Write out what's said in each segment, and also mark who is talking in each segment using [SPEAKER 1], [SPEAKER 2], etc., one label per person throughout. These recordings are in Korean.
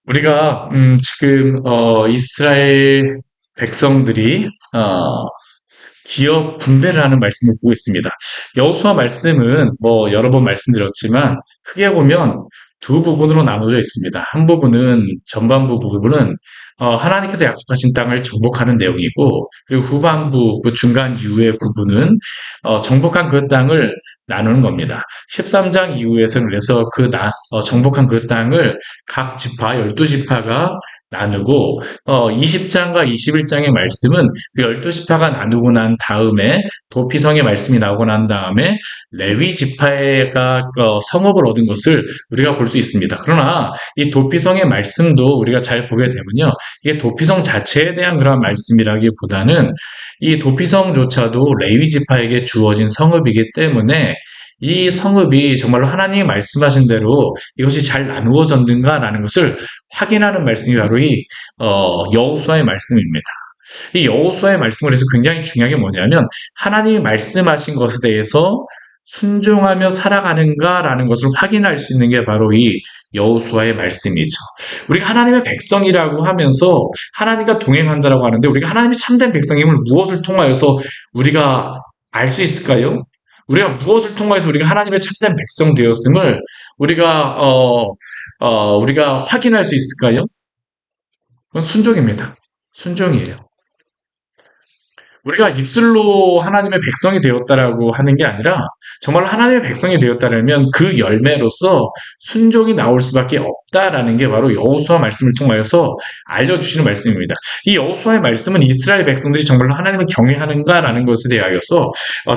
[SPEAKER 1] 우리가 지금 이스라엘 백성들이 기업 분배를 하는 말씀을 보고 있습니다. 여호수아 말씀은 뭐 여러 번 말씀드렸지만 크게 보면 두 부분으로 나누어져 있습니다. 한 부분은 전반부 부분은 하나님께서 약속하신 땅을 정복하는 내용이고, 그리고 후반부 그 중간 이후의 부분은 정복한 그 땅을 나누는 겁니다. 13장 이후에서는 그래서 정복한 그 땅을 각 지파 12지파가 나누고, 20장과 21장의 말씀은 그 12지파가 나누고 난 다음에 도피성의 말씀이 나오고 난 다음에 레위 지파가 성읍을 얻은 것을 우리가 볼 수 있습니다. 그러나 이 도피성의 말씀도 우리가 잘 보게 되면요, 이게 도피성 자체에 대한 그런 말씀이라기보다는 이 도피성조차도 레위 지파에게 주어진 성읍이기 때문에 이 성읍이 정말로 하나님이 말씀하신 대로 이것이 잘 나누어졌는가라는 것을 확인하는 말씀이 바로 이 여호수아의 말씀입니다. 이 여호수아의 말씀을 해서 굉장히 중요한 게 뭐냐면, 하나님이 말씀하신 것에 대해서 순종하며 살아가는가라는 것을 확인할 수 있는 게 바로 이 여호수아의 말씀이죠. 우리가 하나님의 백성이라고 하면서 하나님과 동행한다라고 하는데, 우리가 하나님이 참된 백성임을 무엇을 통하여서 우리가 알 수 있을까요? 우리가 무엇을 통해서 우리가 하나님의 참된 백성 되었음을 우리가 확인할 수 있을까요? 그건 순종입니다. 순종이에요. 우리가 입술로 하나님의 백성이 되었다라고 하는 게 아니라 정말 하나님의 백성이 되었다면 그 열매로서 순종이 나올 수밖에 없다라는 게 바로 여호수아 말씀을 통하여서 알려주시는 말씀입니다. 이 여호수아의 말씀은 이스라엘 백성들이 정말로 하나님을 경외하는가라는 것에 대하여서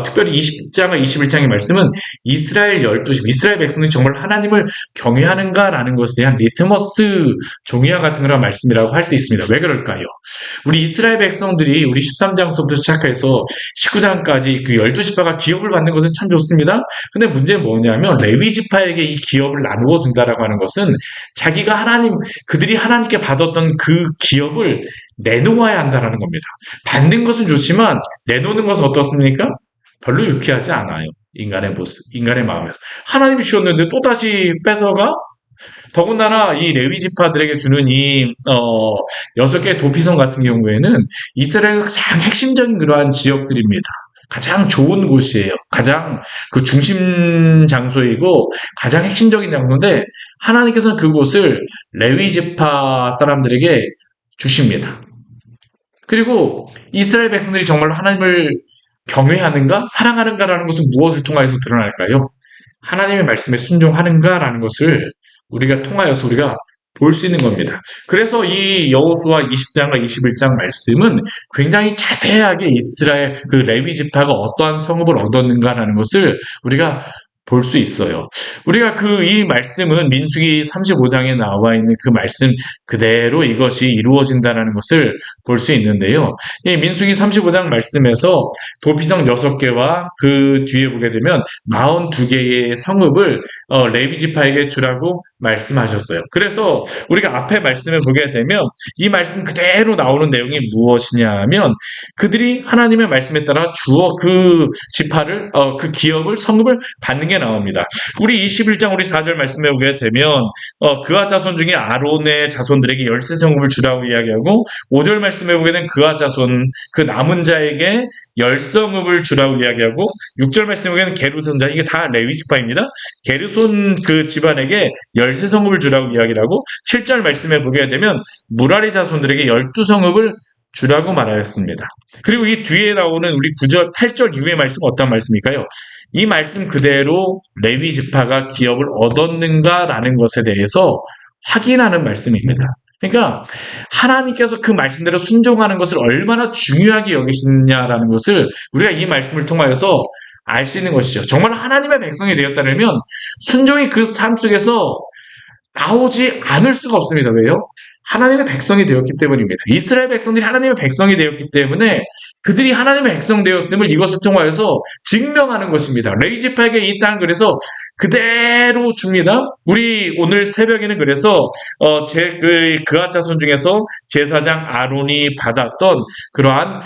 [SPEAKER 1] 특별히 20장과 21장의 말씀은 이스라엘 12집, 이스라엘 백성들이 정말 하나님을 경외하는가라는 것에 대한 리트머스 종이와 같은 그런 말씀이라고 할 수 있습니다. 왜 그럴까요? 우리 이스라엘 백성들이 우리 13장서부터 시작해서 19장까지 그 12지파가 기업을 받는 것은 참 좋습니다. 근데 문제는 뭐냐면 레위 지파에게 이 기업을 나누어 준다라고 하는 것은 그들이 하나님께 받았던 그 기업을 내놓아야 한다라는 겁니다. 받는 것은 좋지만 내놓는 것은 어떻습니까? 별로 유쾌하지 않아요. 인간의 모습, 인간의 마음에서. 하나님이 주셨는데 또다시 뺏어가? 더군다나 이 레위 지파들에게 주는 이 6개의 도피성 같은 경우에는 이스라엘에서 가장 핵심적인 그러한 지역들입니다. 가장 좋은 곳이에요. 가장 그 중심 장소이고 가장 핵심적인 장소인데, 하나님께서는 그곳을 레위 지파 사람들에게 주십니다. 그리고 이스라엘 백성들이 정말 하나님을 경외하는가, 사랑하는가라는 것은 무엇을 통해서 드러날까요? 하나님의 말씀에 순종하는가라는 것을 우리가 통하여서 우리가 볼 수 있는 겁니다. 그래서 이 여호수아 20장과 21장 말씀은 굉장히 자세하게 이스라엘 그 레위 지파가 어떠한 성읍을 얻었는가라는 것을 우리가 볼 수 있어요. 우리가 이 말씀은 민수기 35장에 나와 있는 그 말씀 그대로 이것이 이루어진다는 것을 볼 수 있는데요. 이 민수기 35장 말씀에서 도피성 6개와 그 뒤에 보게 되면 42개의 성읍을 레위 지파에게 주라고 말씀하셨어요. 그래서 우리가 앞에 말씀을 보게 되면 이 말씀 그대로 나오는 내용이 무엇이냐면, 그들이 하나님의 말씀에 따라 그 지파를 그 기업을 성읍을 받는 게 나옵니다. 우리 21장 우리 4절 말씀에 보게 되면 그와 자손 중에 아론의 자손들에게 열세 성읍을 주라고 이야기하고, 5절 말씀에 보게 되면 그와 자손 그 남은 자에게 열 성읍을 주라고 이야기하고, 6절 말씀에 보게 되면 게르손 자, 이게 다 레위 지파입니다. 게르손 그 집안에게 열세 성읍을 주라고 이야기를 하고, 7절 말씀에 보게 되면 무라리 자손들에게 12성읍을 주라고 말하였습니다. 그리고 이 뒤에 나오는 우리 9절, 8절 이후의 말씀은 어떤 말씀일까요? 이 말씀 그대로 레위 지파가 기업을 얻었는가라는 것에 대해서 확인하는 말씀입니다. 그러니까 하나님께서 그 말씀대로 순종하는 것을 얼마나 중요하게 여기시느냐라는 것을 우리가 이 말씀을 통하여서 알 수 있는 것이죠. 정말 하나님의 백성이 되었다면 순종이 그 삶 속에서 나오지 않을 수가 없습니다. 왜요? 하나님의 백성이 되었기 때문입니다. 이스라엘 백성들이 하나님의 백성이 되었기 때문에 그들이 하나님의 백성 되었음을 이것을 통하여서 증명하는 것입니다. 레위 지파에게 이 땅 그래서 그대로 줍니다. 우리 오늘 새벽에는 그래서 그앗 자손 중에서 제사장 아론이 받았던 그러한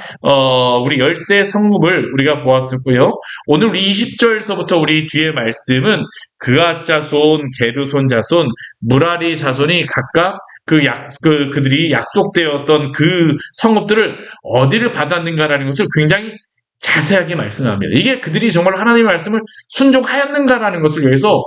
[SPEAKER 1] 우리 열세 성읍을 우리가 보았었고요. 오늘 우리 20절서부터 우리 뒤에 말씀은 그앗 자손, 게르손 자손, 무라리 자손이 각각 그들이 약속되었던 그 성읍들을 어디를 받았는가라는 것을 굉장히 자세하게 말씀합니다. 이게 그들이 정말 하나님의 말씀을 순종하였는가라는 것을 위해서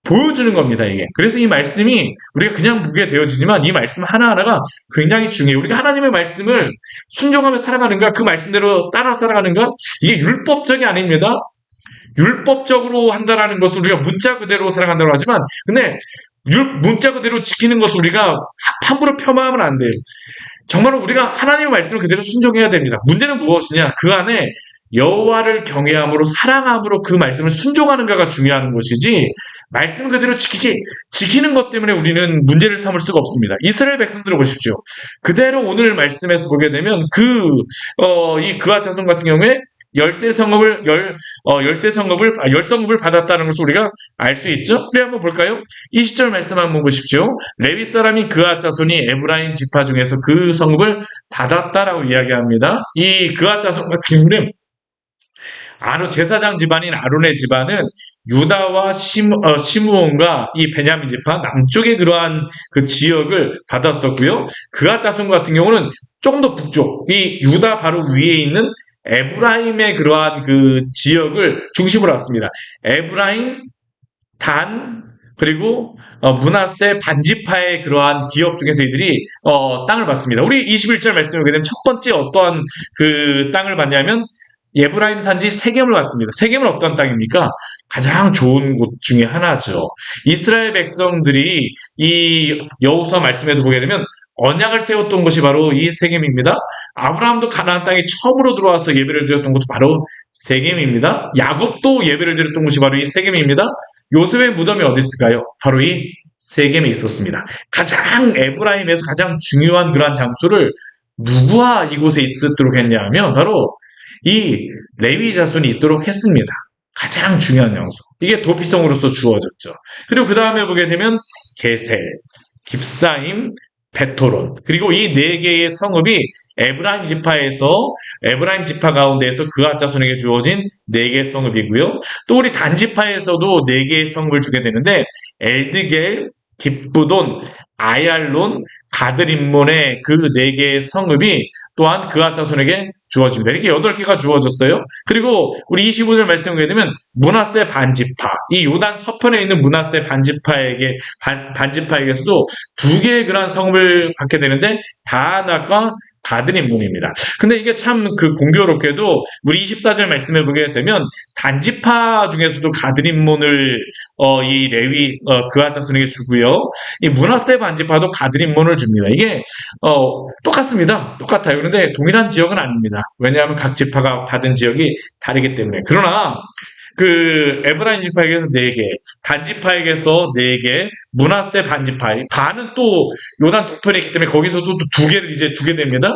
[SPEAKER 1] 보여주는 겁니다, 이게. 그래서 이 말씀이 우리가 그냥 보게 되어지지만 이 말씀 하나하나가 굉장히 중요해요. 우리가 하나님의 말씀을 순종하며 살아가는가, 그 말씀대로 따라 살아가는가, 이게 율법적이 아닙니다. 율법적으로 한다라는 것을 우리가 문자 그대로 살아간다고 하지만, 근데 문자 그대로 지키는 것을 우리가 함부로 폄하하면 안 돼요. 정말로 우리가 하나님의 말씀을 그대로 순종해야 됩니다. 문제는 무엇이냐? 그 안에 여호와를 경외함으로 사랑함으로 그 말씀을 순종하는가가 중요한 것이지, 말씀을 그대로 지키는 것 때문에 우리는 문제를 삼을 수가 없습니다. 이스라엘 백성들을 보십시오. 그대로 오늘 말씀에서 보게 되면 이 그앗 자손 같은 경우에 열 성읍을 받았다는 것을 우리가 알 수 있죠? 우리 한번 볼까요? 20절 말씀 한번 보십시오. 레위 사람인 그앗 자손이 에브라임 지파 중에서 그 성읍을 받았다라고 이야기합니다. 이 그앗 자손 같은 경우는 제사장 집안인 아론의 집안은 유다와 시므온과 이 베냐민 지파 남쪽의 그러한 그 지역을 받았었고요. 그앗 자손 같은 경우는 조금 더 북쪽, 이 유다 바로 위에 있는 에브라임의 그러한 그 지역을 중심으로 왔습니다. 에브라임, 단, 그리고 므낫세 반지파의 그러한 기업 중에서 이들이 땅을 받습니다. 우리 21절 말씀을 보게 되면 첫 번째 어떠한 그 땅을 받냐면 에브라임 산지 세겜을 받습니다. 세겜은 어떤 땅입니까? 가장 좋은 곳 중에 하나죠. 이스라엘 백성들이 이 여호수아 말씀에도 보게 되면 언약을 세웠던 것이 바로 이 세겜입니다. 아브라함도 가나안 땅에 처음으로 들어와서 예배를 드렸던 것도 바로 세겜입니다. 야곱도 예배를 드렸던 것이 바로 이 세겜입니다. 요셉의 무덤이 어디 있을까요? 바로 이 세겜에 있었습니다. 가장 에브라임에서 가장 중요한 그러한 장소를 누구와 이곳에 있도록 했냐면 바로 이 레위 자손이 있도록 했습니다. 가장 중요한 장소. 이게 도피성으로서 주어졌죠. 그리고 그 다음에 보게 되면 게셀, 깁사임, 베토론, 그리고 이 네 개의 성읍이 에브라임 지파 가운데에서 그앗 자손에게 주어진 네 개의 성읍이고요. 또 우리 단 지파에서도 네 개의 성읍을 주게 되는데 엘드겔, 깁부돈, 아얄론, 가드림몬의 그 네 개의 성읍이 또한 그앗 자손에게 주어집니다. 이렇게 8개가 주어졌어요. 그리고 우리 25절 말씀을 보게 되면 므낫세 반지파, 이 요단 서편에 있는 므낫세 반지파에게서도 2개의 그러한 성읍을 받게 되는데 다낙과 가드림몬입니다. 근데 이게 참 공교롭게도 우리 24절 말씀을 보게 되면 단지파 중에서도 가드림몬을 이 레위 그앗 자손에게 주고요. 이 므낫세 반지파도 가드림몬을 줍니다. 이게 똑같습니다. 똑같아요. 그런데 동일한 지역은 아닙니다. 왜냐하면 각 지파가 받은 지역이 다르기 때문에. 그러나 에브라임 지파에게서 4개, 단지파에게서 4개, 므낫세 반지파, 반은 또 요단 동편에 있기 때문에 거기서도 또 2개를 이제 주게 됩니다.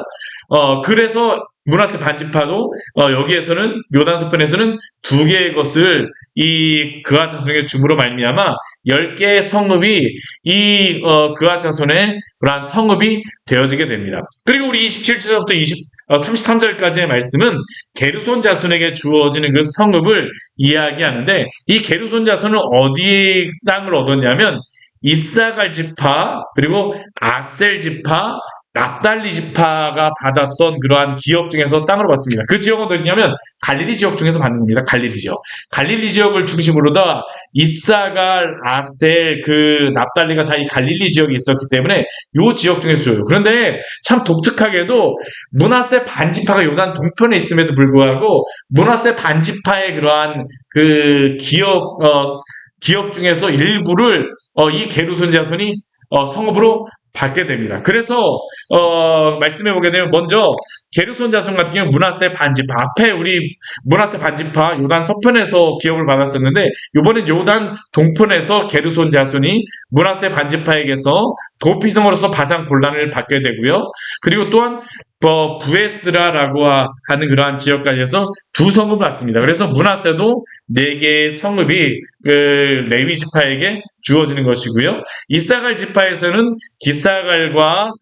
[SPEAKER 1] 그래서 므낫세 반지파도 여기에서는 요단 서편에서는 2개의 것을 이 그앗 자손에게 줌으로 말미암아 10개의 성읍이 이 그앗 자손의 그러한 성읍이 되어지게 됩니다. 그리고 우리 27절부터 33절까지의 말씀은 게르손 자손에게 주어지는 그 성읍을 이야기하는데, 이 게르손 자손은 어디 땅을 얻었냐면 이사갈 지파, 그리고 아셀 지파, 납달리 지파가 받았던 그러한 기업 중에서 땅을 받습니다. 그 지역은 어디냐면 갈릴리 지역 중에서 받는 겁니다. 갈릴리 지역. 갈릴리 지역을 중심으로 다 이사갈, 아셀, 납달리가 다 이 갈릴리 지역이 있었기 때문에 이 지역 중에서 줘요. 그런데 참 독특하게도 므낫세 반지파가 요단 동편에 있음에도 불구하고 므낫세 반지파의 그러한 기업 중에서 일부를 이 게르손 자손이 성읍으로 받게 됩니다. 그래서 말씀해 보게 되면 먼저 게르손 자손 같은 경우 므낫세 반지파, 앞에 우리 므낫세 반지파 요단 서편에서 기업을 받았었는데 이번엔 요단 동편에서 게르손 자손이 므낫세 반지파에게서 도피성으로서 가장 곤란을 받게 되고요. 그리고 또한 부에스드라라고 하는 그러한 지역까지에서 두 성읍을 받습니다. 그래서 므낫세도 4개의 성읍이 그 레위 지파에게 주어지는 것이고요. 이사갈 지파에서는 기사갈과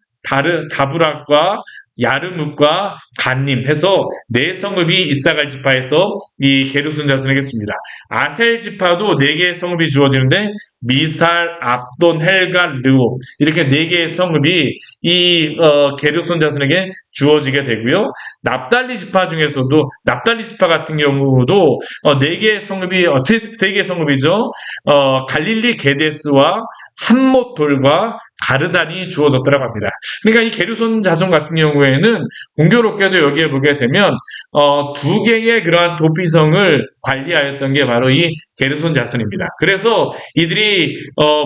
[SPEAKER 1] 다브락과 야르뭇과 간님 해서 4성읍이 이사갈 지파에서 이 게르손 자손에게 줍니다. 아셀 지파도 4개의 성읍이 주어지는데 미살, 압돈, 헬갈, 르옵 이렇게 4개의 성읍이 이 게르손 자손에게 주어지게 되고요. 납달리 지파 중에서도 납달리 지파 같은 경우도 4개의 성읍이 3개의 성읍이죠. 갈릴리 게데스와 함못돌과 가르단이 주어졌다고 합니다. 그러니까 이 게르손 자손 같은 경우에는 공교롭게도 여기에 보게 되면 2개의 그러한 도피성을 관리하였던 게 바로 이 게르손 자손입니다. 그래서 이들이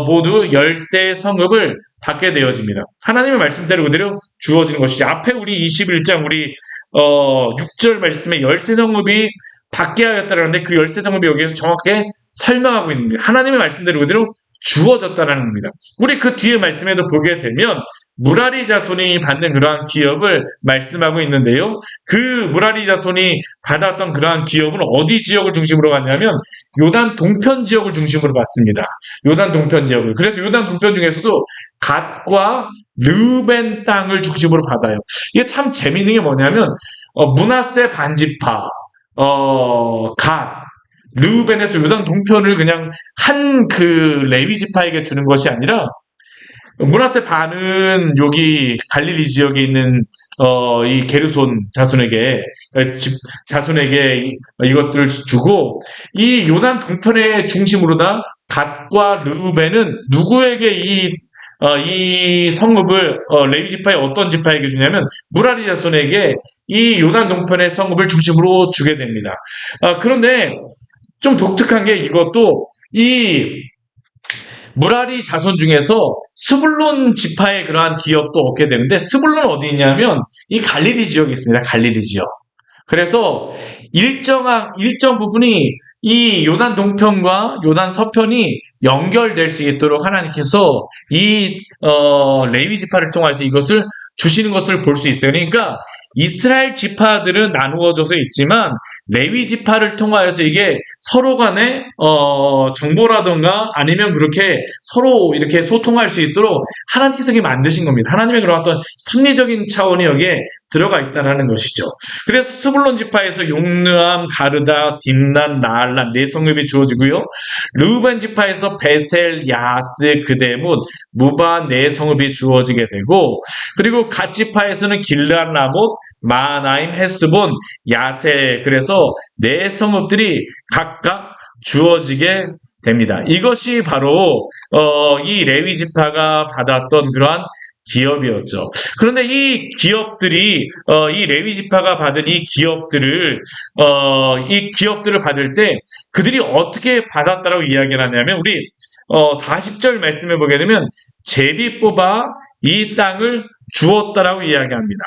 [SPEAKER 1] 모두 13성읍을 받게 되어집니다. 하나님의 말씀대로 그대로 주어지는 것이죠. 앞에 우리 21장 우리 6절 말씀에 13성읍이 받게 하였다라는데 그 13성읍이 여기에서 정확하게 설명하고 있는 거예요. 하나님의 말씀대로 그대로 주어졌다라는 겁니다. 우리 그 뒤에 말씀에도 보게 되면 무라리 자손이 받는 그러한 기업을 말씀하고 있는데요. 그 무라리 자손이 받았던 그러한 기업은 어디 지역을 중심으로 받냐면 요단 동편 지역을 중심으로 받습니다. 요단 동편 지역을. 그래서 요단 동편 중에서도 갓과 르벤 땅을 중심으로 받아요. 이게 참 재미있는 게 뭐냐면 므낫세 반지파, 갓, 르우벤에서 요단 동편을 그냥 한 그 레위 지파에게 주는 것이 아니라 므낫세 반은 여기 갈릴리 지역에 있는 이 게르손 자손에게 이것들을 주고 이 요단 동편의 중심으로다 갓과 르우벤은 누구에게 이 성읍을 레위 지파의 어떤 지파에게 주냐면 무라리 자손에게 이 요단 동편의 성읍을 중심으로 주게 됩니다. 그런데 좀 독특한 게 이것도 이 무라리 자손 중에서 스불론 지파의 그러한 기업도 얻게 되는데 스불론 어디 있냐면 이 갈릴리 지역에 있습니다. 갈릴리 지역. 그래서 일정 부분이 이 요단 동편과 요단 서편이 연결될 수 있도록 하나님께서 이 레위 지파를 통해서 이것을 주시는 것을 볼 수 있어요. 그러니까 이스라엘 지파들은 나누어져서 있지만 레위 지파를 통하여서 이게 서로 간에 정보라든가 아니면 그렇게 서로 이렇게 소통할 수 있도록 하나님께서 만드신 겁니다. 하나님의 그런 어떤 섭리적인 차원이 여기에 들어가 있다는 것이죠. 그래서 스불론 지파에서 용느암, 가르다, 딥난, 나알란 4성읍이 주어지고요. 르우벤 지파에서 베셀, 야스, 그데못, 무바 4성읍이 주어지게 되고 그리고 갓 지파에서는 길르앗, 라못, 마하나임, 헤스본, 야세 그래서 4성읍들이 각각 주어지게 됩니다. 이것이 바로 이 레위 지파가 받았던 그러한 기업이었죠. 그런데 이 기업들이 이 레위 지파가 받은 이 기업들을 받을 때 그들이 어떻게 받았다라고 이야기를 하냐면 우리 40절 말씀해 보게 되면 제비 뽑아 이 땅을 주었다라고 이야기합니다.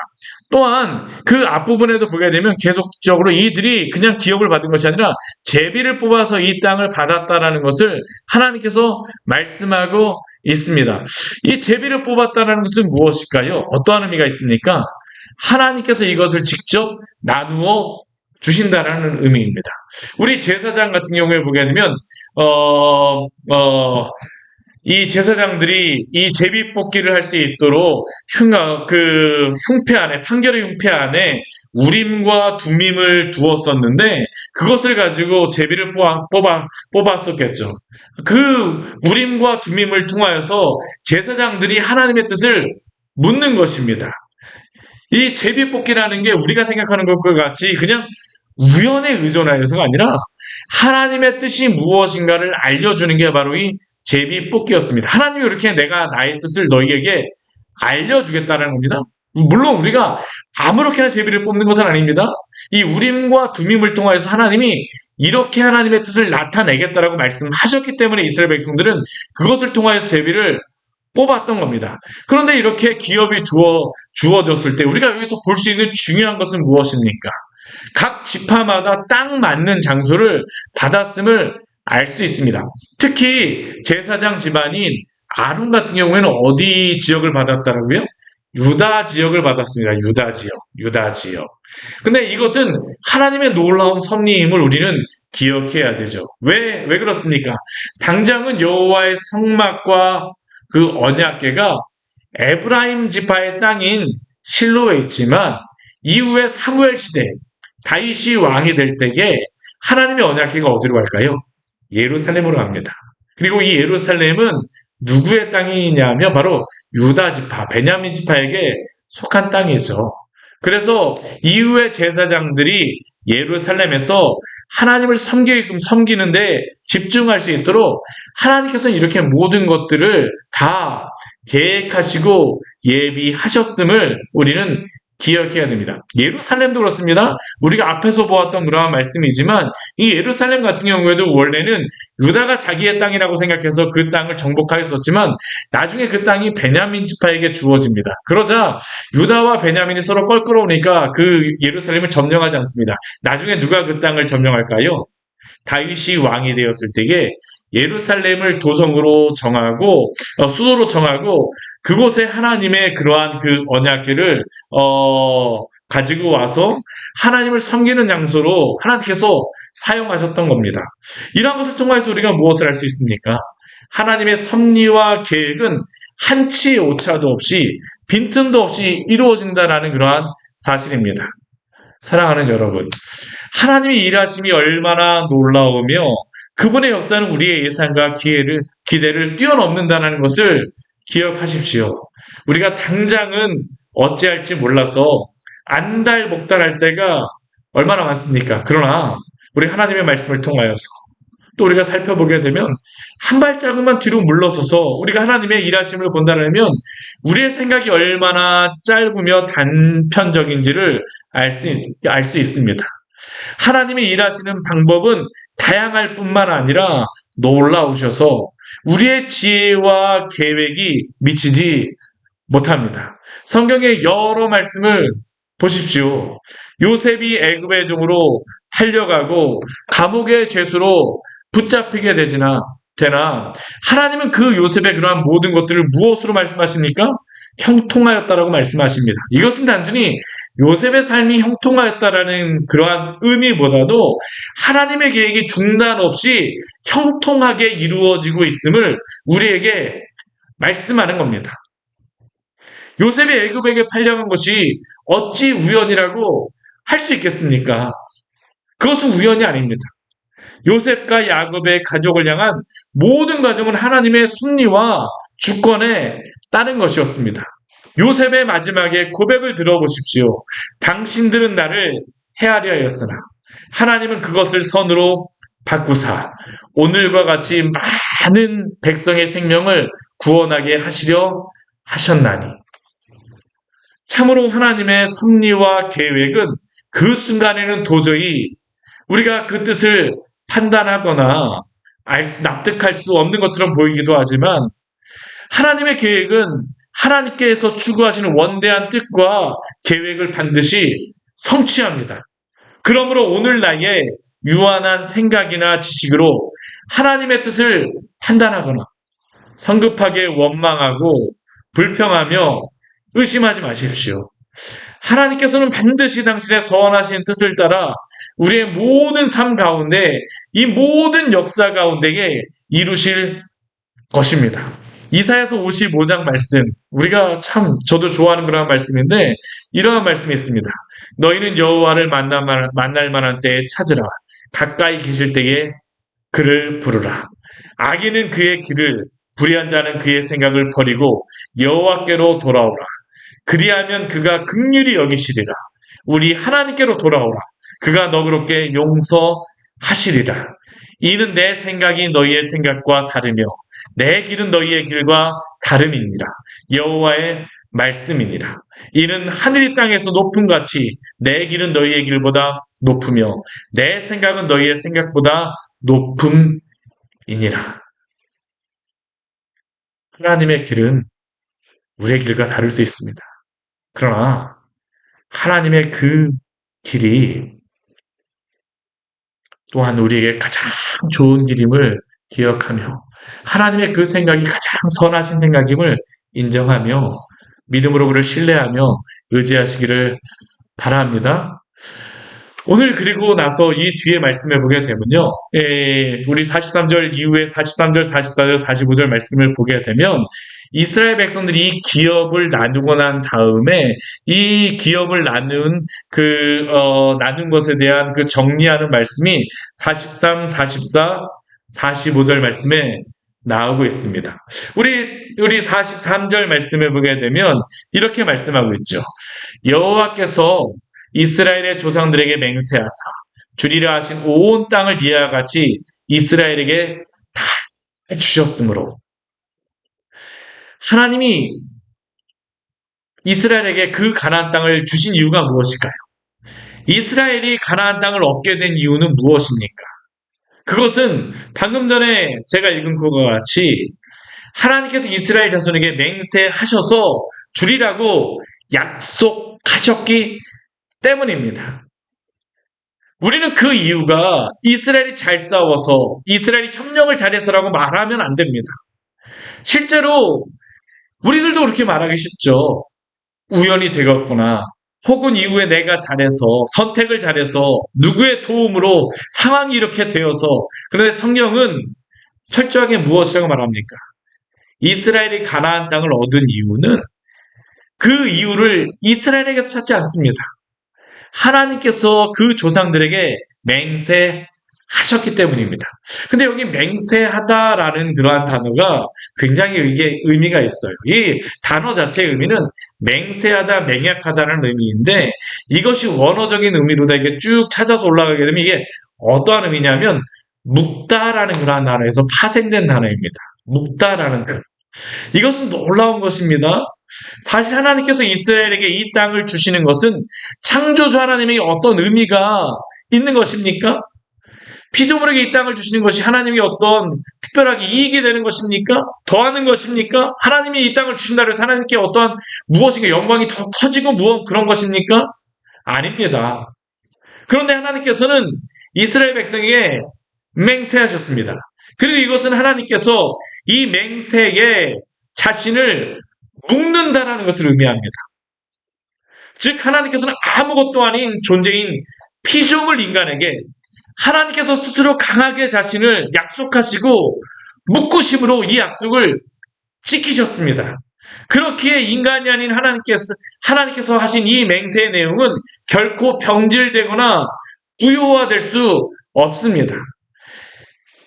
[SPEAKER 1] 또한 그 앞부분에도 보게 되면 계속적으로 이들이 그냥 기업을 받은 것이 아니라 제비를 뽑아서 이 땅을 받았다라는 것을 하나님께서 말씀하고 있습니다. 이 제비를 뽑았다는 것은 무엇일까요? 어떠한 의미가 있습니까? 하나님께서 이것을 직접 나누어 주신다라는 의미입니다. 우리 제사장 같은 경우에 보게 되면 이 제사장들이 이 제비 뽑기를 할 수 있도록 흉패 안에 판결의 흉패 안에 우림과 둠밈을 두었었는데 그것을 가지고 제비를 뽑았었겠죠. 그 우림과 둠밈을 통하여서 제사장들이 하나님의 뜻을 묻는 것입니다. 이 제비 뽑기라는 게 우리가 생각하는 것과 같이 그냥 우연에 의존하여서가 아니라 하나님의 뜻이 무엇인가를 알려주는 게 바로 이 제비 뽑기였습니다. 하나님이 이렇게 내가 나의 뜻을 너희에게 알려주겠다는 겁니다. 물론 우리가 아무렇게나 제비를 뽑는 것은 아닙니다. 이 우림과 둠밈을 통해서 하나님이 이렇게 하나님의 뜻을 나타내겠다라고 말씀하셨기 때문에 이스라엘 백성들은 그것을 통하여서 제비를 뽑았던 겁니다. 그런데 이렇게 기업이 주어졌을 때 우리가 여기서 볼 수 있는 중요한 것은 무엇입니까? 각 지파마다 딱 맞는 장소를 받았음을 알 수 있습니다. 특히 제사장 집안인 아론 같은 경우에는 어디 지역을 받았다라고요? 유다 지역을 받았습니다. 유다 지역. 근데 이것은 하나님의 놀라운 섭리임을 우리는 기억해야 되죠. 왜 그렇습니까? 당장은 여호와의 성막과 그 언약궤가 에브라임 지파의 땅인 실로에 있지만 이후에 사무엘 시대 다윗이 왕이 될 때에 하나님의 언약궤가 어디로 갈까요? 예루살렘으로 갑니다. 그리고 이 예루살렘은 누구의 땅이냐면 바로 유다 지파, 베냐민 지파에게 속한 땅이죠. 그래서 이후에 제사장들이 예루살렘에서 하나님을 섬기는데 집중할 수 있도록 하나님께서는 이렇게 모든 것들을 다 계획하시고 예비하셨음을 우리는 기억해야 됩니다. 예루살렘도 그렇습니다. 우리가 앞에서 보았던 그러한 말씀이지만 이 예루살렘 같은 경우에도 원래는 유다가 자기의 땅이라고 생각해서 그 땅을 정복하였었지만 나중에 그 땅이 베냐민 지파에게 주어집니다. 그러자 유다와 베냐민이 서로 껄끄러우니까 그 예루살렘을 점령하지 않습니다. 나중에 누가 그 땅을 점령할까요? 다윗이 왕이 되었을 때에 예루살렘을 도성으로 정하고 수도로 정하고 그곳에 하나님의 그러한 그 언약궤를 가지고 와서 하나님을 섬기는 장소로 하나님께서 사용하셨던 겁니다. 이러한 것을 통해서 우리가 무엇을 할 수 있습니까? 하나님의 섭리와 계획은 한치 오차도 없이 빈틈도 없이 이루어진다라는 그러한 사실입니다. 사랑하는 여러분, 하나님의 일하심이 얼마나 놀라우며 그분의 역사는 우리의 예상과 기대를 뛰어넘는다는 것을 기억하십시오. 우리가 당장은 어찌할지 몰라서 안달복달할 때가 얼마나 많습니까? 그러나 우리 하나님의 말씀을 통하여서 또 우리가 살펴보게 되면 한 발자국만 뒤로 물러서서 우리가 하나님의 일하심을 본다면 우리의 생각이 얼마나 짧으며 단편적인지를 알 수 있습니다. 하나님이 일하시는 방법은 다양할 뿐만 아니라 놀라우셔서 우리의 지혜와 계획이 미치지 못합니다. 성경의 여러 말씀을 보십시오. 요셉이 애굽의 종으로 팔려가고 감옥의 죄수로 붙잡히게 되나 하나님은 그 요셉의 그러한 모든 것들을 무엇으로 말씀하십니까? 형통하였다라고 말씀하십니다. 이것은 단순히 요셉의 삶이 형통하였다라는 그러한 의미보다도 하나님의 계획이 중단 없이 형통하게 이루어지고 있음을 우리에게 말씀하는 겁니다. 요셉이 애굽에게 팔려간 것이 어찌 우연이라고 할 수 있겠습니까? 그것은 우연이 아닙니다. 요셉과 야곱의 가족을 향한 모든 과정은 하나님의 섭리와 주권에 따른 것이었습니다. 요셉의 마지막에 고백을 들어보십시오. 당신들은 나를 헤아려 하였으나 하나님은 그것을 선으로 바꾸사 오늘과 같이 많은 백성의 생명을 구원하게 하시려 하셨나니. 참으로 하나님의 섭리와 계획은 그 순간에는 도저히 우리가 그 뜻을 판단하거나 납득할 수 없는 것처럼 보이기도 하지만 하나님의 계획은 하나님께서 추구하시는 원대한 뜻과 계획을 반드시 성취합니다. 그러므로 오늘 나의 유한한 생각이나 지식으로 하나님의 뜻을 판단하거나 성급하게 원망하고 불평하며 의심하지 마십시오. 하나님께서는 반드시 당신의 선하신 뜻을 따라 우리의 모든 삶 가운데 이 모든 역사 가운데에 이루실 것입니다. 이사야서 55장 말씀, 우리가 참 저도 좋아하는 그런 말씀인데 이러한 말씀이 있습니다. 너희는 여호와를 만날 만한 때에 찾으라. 가까이 계실 때에 그를 부르라. 악인은 그의 길을, 불의한 자는 그의 생각을 버리고 여호와께로 돌아오라. 그리하면 그가 긍휼히 여기시리라. 우리 하나님께로 돌아오라. 그가 너그럽게 용서하시리라. 이는 내 생각이 너희의 생각과 다르며 내 길은 너희의 길과 다름이니라. 여호와의 말씀이니라. 이는 하늘이 땅에서 높음 같이 내 길은 너희의 길보다 높으며 내 생각은 너희의 생각보다 높음이니라. 하나님의 길은 우리의 길과 다를 수 있습니다. 그러나 하나님의 그 길이 또한 우리에게 가장 좋은 길임을 기억하며 하나님의 그 생각이 가장 선하신 생각임을 인정하며 믿음으로 그를 신뢰하며 의지하시기를 바랍니다. 오늘 그리고 나서 이 뒤에 말씀을 보게 되면요. 우리 43절 이후에 43절, 44절, 45절 말씀을 보게 되면 이스라엘 백성들이 이 기업을 나누고 난 다음에 이 기업을 나눈 것에 대한 그 정리하는 말씀이 43, 44, 45절 말씀에 나오고 있습니다. 우리 43절 말씀을 보게 되면 이렇게 말씀하고 있죠. 여호와께서 이스라엘의 조상들에게 맹세하사 주리라 하신 온 땅을 이와 같이 이스라엘에게 다 주셨으므로 하나님이 이스라엘에게 그 가나안 땅을 주신 이유가 무엇일까요? 이스라엘이 가나안 땅을 얻게 된 이유는 무엇입니까? 그것은 방금 전에 제가 읽은 것과 같이 하나님께서 이스라엘 자손에게 맹세하셔서 주리라고 약속하셨기 때문입니다. 우리는 그 이유가 이스라엘이 잘 싸워서 이스라엘이 협력을 잘해서라고 말하면 안 됩니다. 실제로 우리들도 그렇게 말하기 쉽죠. 우연히 되었구나. 혹은 이후에 내가 잘해서 선택을 잘해서 누구의 도움으로 상황이 이렇게 되어서 그런데 성경은 철저하게 무엇이라고 말합니까? 이스라엘이 가나안 땅을 얻은 이유는 그 이유를 이스라엘에게서 찾지 않습니다. 하나님께서 그 조상들에게 맹세하셨기 때문입니다. 근데 여기 맹세하다라는 그러한 단어가 굉장히 의미가 있어요. 이 단어 자체의 의미는 맹세하다, 맹약하다는 의미인데 이것이 원어적인 의미로 다 이게 쭉 찾아서 올라가게 되면 이게 어떠한 의미냐면 묵다라는 그러한 단어에서 파생된 단어입니다. 묵다라는 단어. 이것은 놀라운 것입니다. 사실 하나님께서 이스라엘에게 이 땅을 주시는 것은 창조주 하나님에게 어떤 의미가 있는 것입니까? 피조물에게 이 땅을 주시는 것이 하나님에게 어떤 특별하게 이익이 되는 것입니까? 더하는 것입니까? 하나님이 이 땅을 주신다고 해서 하나님께 어떠한 무엇인가 영광이 더 커지고 그런 것입니까? 아닙니다. 그런데 하나님께서는 이스라엘 백성에게 맹세하셨습니다. 그리고 이것은 하나님께서 이 맹세에 자신을 묶는다라는 것을 의미합니다. 즉 하나님께서는 아무것도 아닌 존재인 피조물 인간에게 하나님께서 스스로 강하게 자신을 약속하시고 묶으심으로 이 약속을 지키셨습니다. 그렇기에 인간이 아닌 하나님께서 하신 이 맹세의 내용은 결코 병질되거나 부요화될 수 없습니다.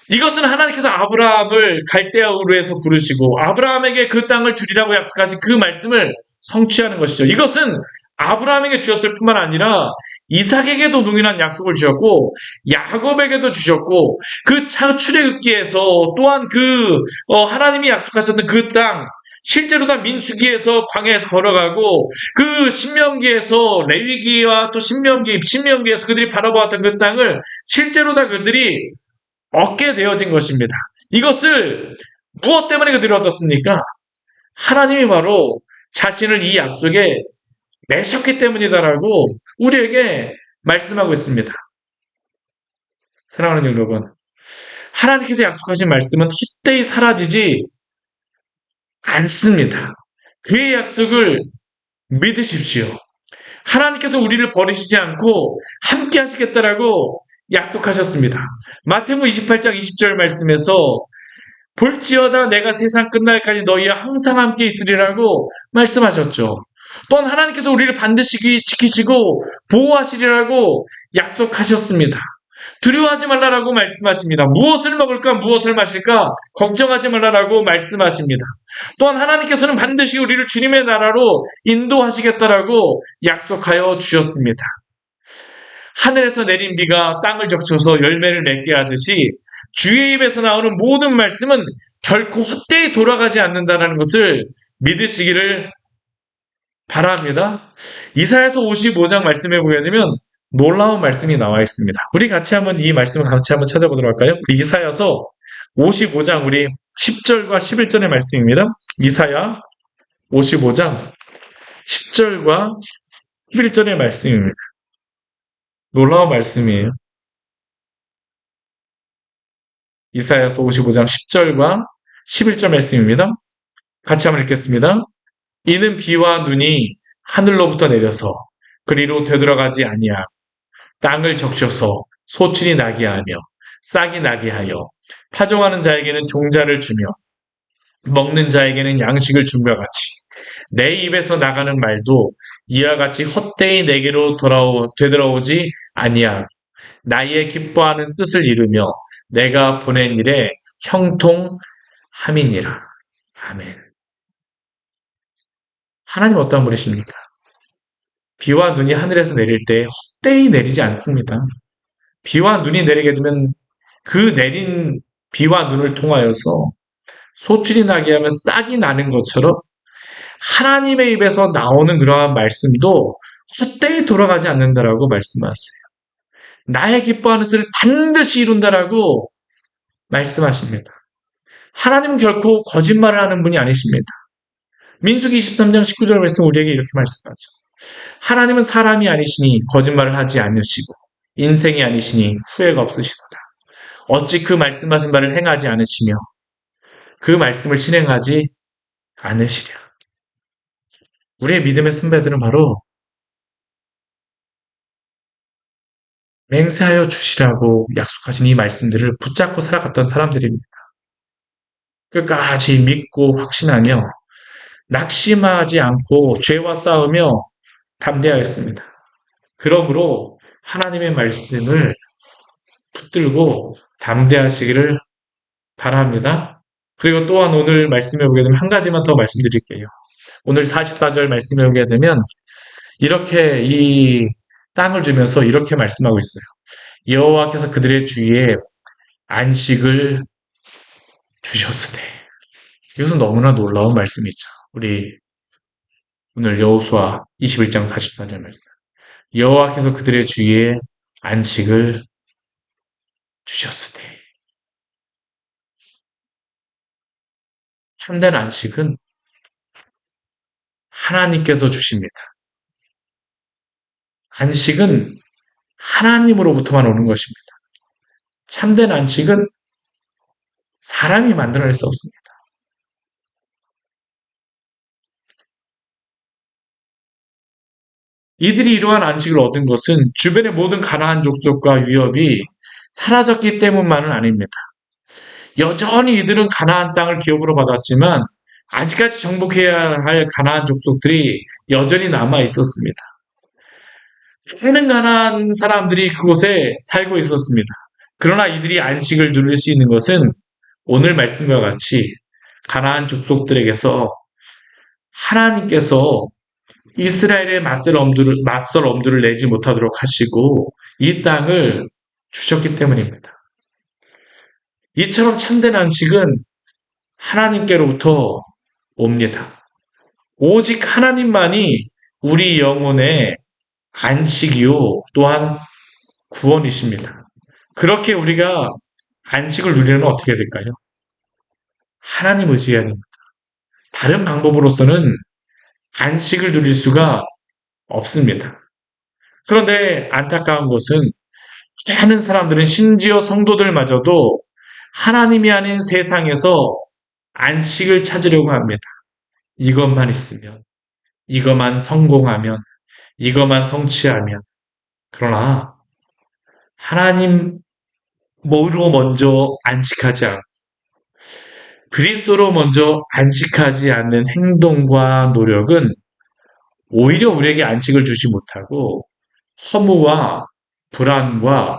[SPEAKER 1] 이것은 하나님께서 아브라함을 갈대아 우르에서 부르시고 아브라함에게 그 땅을 주리라고 약속하신 그 말씀을 성취하는 것이죠. 이것은 아브라함에게 주셨을 뿐만 아니라 이삭에게도 동일한 약속을 주셨고 야곱에게도 주셨고 그 출애굽기에서 또한 하나님이 약속하셨던 그 땅 실제로 다 민수기에서 광야에서 걸어가고 그 신명기에서 레위기와 또 신명기에서 그들이 바라보았던 그 땅을 실제로 다 그들이 얻게 되어진 것입니다. 이것을 무엇 때문에 그들이 얻었습니까? 하나님이 바로 자신을 이 약속에 매셨기 때문이다라고 우리에게 말씀하고 있습니다. 사랑하는 여러분, 하나님께서 약속하신 말씀은 헛되이 사라지지 않습니다. 그의 약속을 믿으십시오. 하나님께서 우리를 버리시지 않고 함께 하시겠다라고 약속하셨습니다. 마태복음 28장 20절 말씀에서 볼지어다 내가 세상 끝날까지 너희와 항상 함께 있으리라고 말씀하셨죠. 또한 하나님께서 우리를 반드시 지키시고 보호하시리라고 약속하셨습니다. 두려워하지 말라라고 말씀하십니다. 무엇을 먹을까 무엇을 마실까 걱정하지 말라라고 말씀하십니다. 또한 하나님께서는 반드시 우리를 주님의 나라로 인도하시겠다라고 약속하여 주셨습니다. 하늘에서 내린 비가 땅을 적셔서 열매를 맺게 하듯이 주의 입에서 나오는 모든 말씀은 결코 헛되이 돌아가지 않는다는 것을 믿으시기를 바랍니다. 이사야서 55장 말씀에 보게 되면 놀라운 말씀이 나와 있습니다. 우리 같이 한번 이 말씀을 같이 한번 찾아보도록 할까요? 우리 이사야서 55장 우리 10절과 11절의 말씀입니다. 이사야 55장 10절과 11절의 말씀입니다. 놀라운 말씀이에요. 이사야서 55장 10절과 11절 말씀입니다. 같이 한번 읽겠습니다. 이는 비와 눈이 하늘로부터 내려서 그리로 되돌아가지 아니하고 땅을 적셔서 소출이 나게 하며 싹이 나게 하여 파종하는 자에게는 종자를 주며 먹는 자에게는 양식을 준과 같이 내 입에서 나가는 말도 이와 같이 헛되이 내게로 되돌아오지 아니하고 나의 기뻐하는 뜻을 이루며 내가 보낸 일에 형통함이니라. 아멘. 하나님 어떠한 분이십니까? 비와 눈이 하늘에서 내릴 때 헛되이 내리지 않습니다. 비와 눈이 내리게 되면 그 내린 비와 눈을 통하여서 소출이 나게 하면 싹이 나는 것처럼 하나님의 입에서 나오는 그러한 말씀도 헛되이 돌아가지 않는다라고 말씀하세요. 나의 기뻐하는 뜻을 반드시 이룬다라고 말씀하십니다. 하나님은 결코 거짓말을 하는 분이 아니십니다. 민수기 23장 19절 말씀 우리에게 이렇게 말씀하죠. 하나님은 사람이 아니시니 거짓말을 하지 않으시고 인생이 아니시니 후회가 없으시도다. 어찌 그 말씀하신 바를 행하지 않으시며 그 말씀을 실행하지 않으시랴. 우리의 믿음의 선배들은 바로 맹세하여 주시라고 약속하신 이 말씀들을 붙잡고 살아갔던 사람들입니다. 끝까지 믿고 확신하며 낙심하지 않고 죄와 싸우며 담대하였습니다. 그러므로 하나님의 말씀을 붙들고 담대하시기를 바랍니다. 그리고 또한 오늘 말씀해 보게 되면 한 가지만 더 말씀드릴게요. 오늘 44절 말씀해 보게 되면 이렇게 이 땅을 주면서 이렇게 말씀하고 있어요. 여호와께서 그들의 주위에 안식을 주셨으되. 이것은 너무나 놀라운 말씀이죠. 우리 오늘 여호수아 21장 44절 말씀. 여호와께서 그들의 주위에 안식을 주셨으되. 참된 안식은 하나님께서 주십니다. 안식은 하나님으로부터만 오는 것입니다. 참된 안식은 사람이 만들어낼 수 없습니다. 이들이 이러한 안식을 얻은 것은 주변의 모든 가나안 족속과 위협이 사라졌기 때문만은 아닙니다. 여전히 이들은 가나안 땅을 기업으로 받았지만 아직까지 정복해야 할 가나안 족속들이 여전히 남아 있었습니다. 많은 가나안 사람들이 그곳에 살고 있었습니다. 그러나 이들이 안식을 누릴 수 있는 것은 오늘 말씀과 같이 가나안 족속들에게서 하나님께서 이스라엘의 맞설 엄두를 내지 못하도록 하시고 이 땅을 주셨기 때문입니다. 이처럼 참된 안식은 하나님께로부터 옵니다. 오직 하나님만이 우리 영혼의 안식이요 또한 구원이십니다. 그렇게 우리가 안식을 누리려면 어떻게 해야 될까요? 하나님 의지해야 됩니다. 다른 방법으로서는 안식을 누릴 수가 없습니다. 그런데 안타까운 것은 많은 사람들은 심지어 성도들마저도 하나님이 아닌 세상에서 안식을 찾으려고 합니다. 이것만 있으면, 이것만 성공하면, 이것만 성취하면. 그러나 하나님 뭐로 먼저 안식하지 않고 그리스도로 먼저 안식하지 않는 행동과 노력은 오히려 우리에게 안식을 주지 못하고 허무와 불안과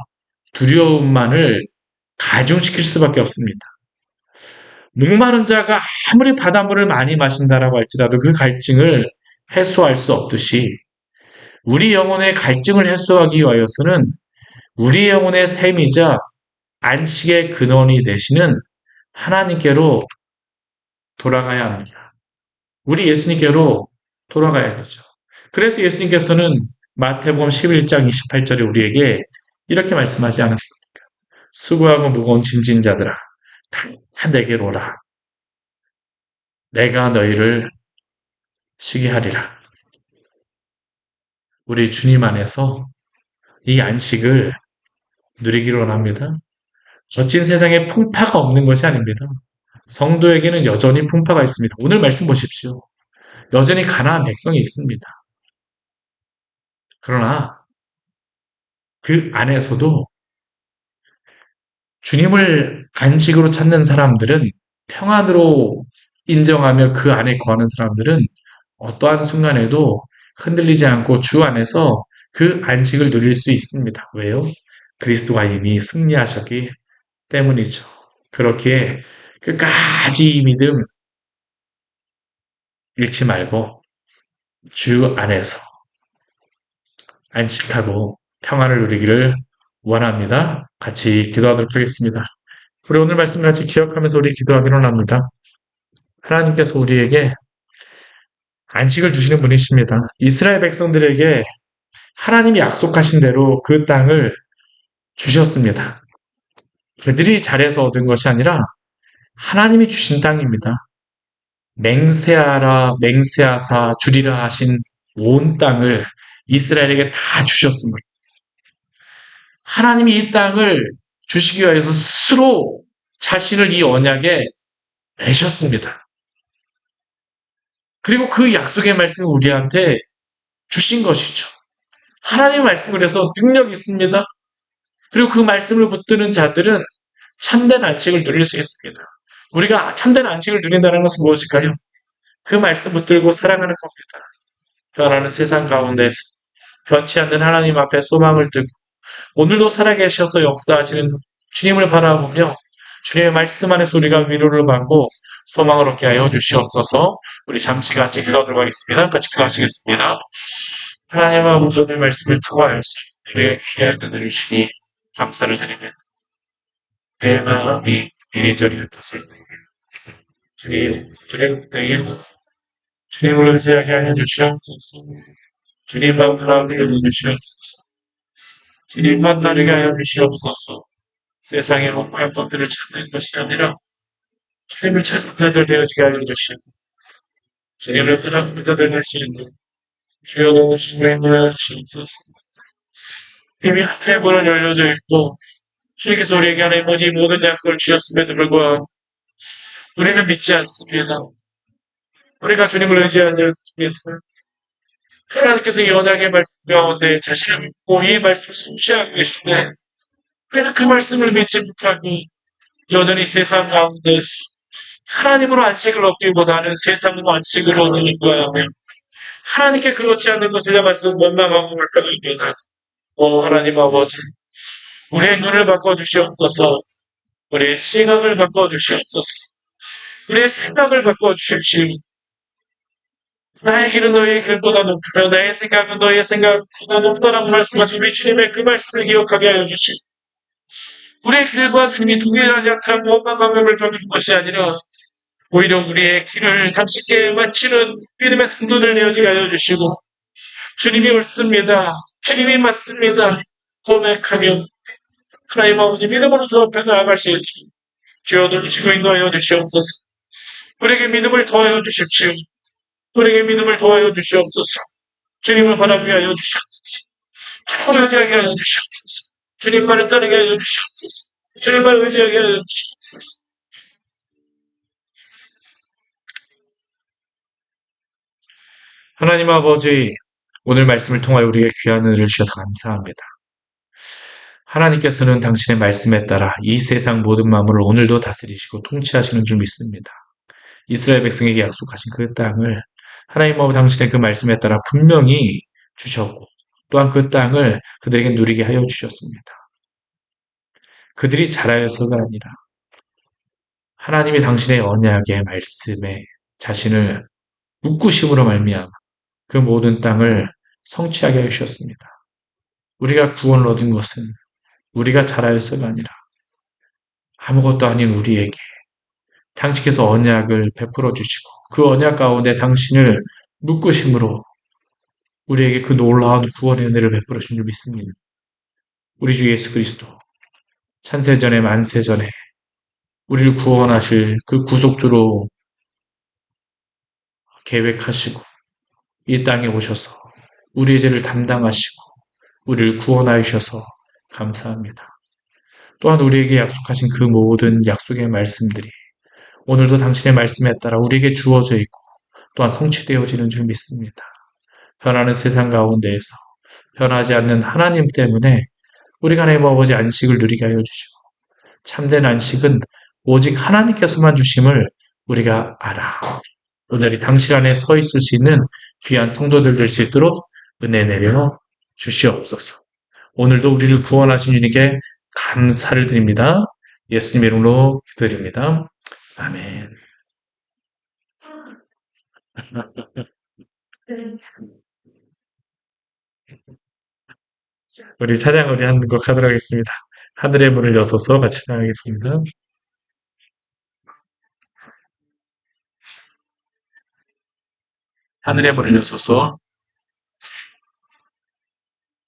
[SPEAKER 1] 두려움만을 가중시킬 수밖에 없습니다. 목마른 자가 아무리 바닷물을 많이 마신다라고 할지라도 그 갈증을 해소할 수 없듯이 우리 영혼의 갈증을 해소하기 위하여서는 우리 영혼의 셈이자 안식의 근원이 되시는 하나님께로 돌아가야 합니다. 우리 예수님께로 돌아가야 되죠. 그래서 예수님께서는 마태복음 11장 28절에 우리에게 이렇게 말씀하지 않았습니까? 수고하고 무거운 짐진 자들아 다 내게로 오라. 내가 너희를 쉬게 하리라. 우리 주님 안에서 이 안식을 누리기로 원합니다. 거친 세상에 풍파가 없는 것이 아닙니다. 성도에게는 여전히 풍파가 있습니다. 오늘 말씀 보십시오. 여전히 가난한 백성이 있습니다. 그러나 그 안에서도 주님을 안식으로 찾는 사람들은 평안으로 인정하며 그 안에 거하는 사람들은 어떠한 순간에도 흔들리지 않고 주 안에서 그 안식을 누릴 수 있습니다. 왜요? 그리스도가 이미 승리하셨기 때문이죠. 그렇기에 끝까지 이 믿음 잃지 말고 주 안에서 안식하고 평안을 누리기를 원합니다. 같이 기도하도록 하겠습니다. 우리 오늘 말씀 같이 기억하면서 우리 기도하기로 합니다. 하나님께서 우리에게 안식을 주시는 분이십니다. 이스라엘 백성들에게 하나님이 약속하신 대로 그 땅을 주셨습니다. 그들이 잘해서 얻은 것이 아니라 하나님이 주신 땅입니다. 맹세하라, 맹세하사 주리라 하신 온 땅을 이스라엘에게 다 주셨습니다. 하나님이 이 땅을 주시기 위해서 스스로 자신을 이 언약에 매셨습니다. 그리고 그 약속의 말씀을 우리한테 주신 것이죠. 하나님의 말씀을 해서 능력이 있습니다. 그리고 그 말씀을 붙드는 자들은 참된 안식을 누릴 수 있습니다. 우리가 참된 안식을 누린다는 것은 무엇일까요? 그 말씀 붙들고 살아가는 겁니다. 변하는 세상 가운데서 변치 않는 하나님 앞에 소망을 들고 오늘도 살아계셔서 역사하시는 주님을 바라보며 주님의 말씀 안에서 우리가 위로를 받고 소망을 얻게 하여 주시옵소서. 우리 잠시 같이 기도하도록 하겠습니다. 같이 기도하시겠습니다. 하나님 아버지 오늘 말씀을 통하여서 우리의 귀한 은혜를 주니 감사를 드리며 내 마음이 이리저리 흩어질 때 주님 때에 주님을 의지하게 하여 주시옵소서. 주님만 바라보게 하여 주시옵소서. 주님만 따르게 하여 주시옵소서. 세상의 모든 것들을 찾는 것이 아니라 주님을 찾는 자들 되어지게 하여 주시고 주님을 바라보는 자들 될 수 있는 주여 도우시고 행하여 주시옵소서. 이미 하늘의 문은 열려져 있고 주님께서 우리에게 하나님 이 모든 약속을 주셨음에도 불구하고 우리는 믿지 않습니다. 우리가 주님을 의지하지 않습니다. 하나님께서 이 언약의 말씀 가운데 자신을 믿고 이 말씀을 성취하고 계신데 우리는 그 말씀을 믿지 못하고 여전히 세상 가운데서 하나님으로 안식을 얻기보다는 세상으로 안식을 얻는 거하며 하나님께 그렇지 않는 것을 말씀 원망하고 불평합니다. 하나님 아버지 우리의 눈을 바꿔주시옵소서. 우리의 시각을 바꿔주시옵소서. 우리의 생각을 바꿔주십시오. 나의 길은 너희의 길보다 높으며 나의 생각은 너희의 생각보다 높다라고 말씀하신 우리 주님의 그 말씀을 기억하게 하여 주시고 우리의 길과 주님이 동일하지 않다라고 원망하며 불평하는 것이 아니라 오히려 우리의 길을 당신께 바치는 믿음의 성도들 되어지게 하여 주시고 주님이 옳습니다. 주님이 맞습니다. 고백하며 하나님 아버지 믿음으로 주 앞에 나아갈 수 있게 주여 도우시고 인도하여 주시옵소서. 우리에게 믿음을 더하여 주십시오. 우리에게 믿음을 더하여 주시옵소서. 주님을 바라보게 하여 주시옵소서. 주님을 의지하게 하여 주시옵소서. 주님만을 따르게 하여 주시옵소서. 주님만을 의지하게 하여 주시옵소서. 하나님 아버지 오늘 말씀을 통하여 우리에게 귀한 은혜를 주셔서 감사합니다. 하나님께서는 당신의 말씀에 따라 이 세상 모든 만물을 오늘도 다스리시고 통치하시는 줄 믿습니다. 이스라엘 백성에게 약속하신 그 땅을 하나님 아버지 당신의 그 말씀에 따라 분명히 주셨고 또한 그 땅을 그들에게 누리게 하여 주셨습니다. 그들이 잘하여서가 아니라 하나님이 당신의 언약의 말씀에 자신을 묶으심으로 말미암아 그 모든 땅을 성취하게 해 주셨습니다. 우리가 구원을 얻은 것은 우리가 잘하여서가 아니라 아무것도 아닌 우리에게 당신께서 언약을 베풀어 주시고 그 언약 가운데 당신을 묶으심으로 우리에게 그 놀라운 구원의 은혜를 베풀어 주신 줄 믿습니다. 우리 주 예수 그리스도 찬세전에 만세전에 우리를 구원하실 그 구속주로 계획하시고 이 땅에 오셔서 우리의 죄를 담당하시고 우리를 구원하여 주셔서 감사합니다. 또한 우리에게 약속하신 그 모든 약속의 말씀들이 오늘도 당신의 말씀에 따라 우리에게 주어져 있고 또한 성취되어지는 줄 믿습니다. 변하는 세상 가운데에서 변하지 않는 하나님 때문에 우리가 하나님 아버지 안식을 누리게 하여 주시고 참된 안식은 오직 하나님께서만 주심을 우리가 알아. 오늘 이 당신 안에 서 있을 수 있는 귀한 성도들 될 수 있도록 은혜 내려 주시옵소서. 오늘도 우리를 구원하신 주님께 감사를 드립니다. 예수님 이름으로 기도드립니다. 아멘. 우리 찬양 우리 한 곡 하도록 하겠습니다. 하늘의 문을 여소서 같이 나가겠습니다. 하늘의 문을 여소서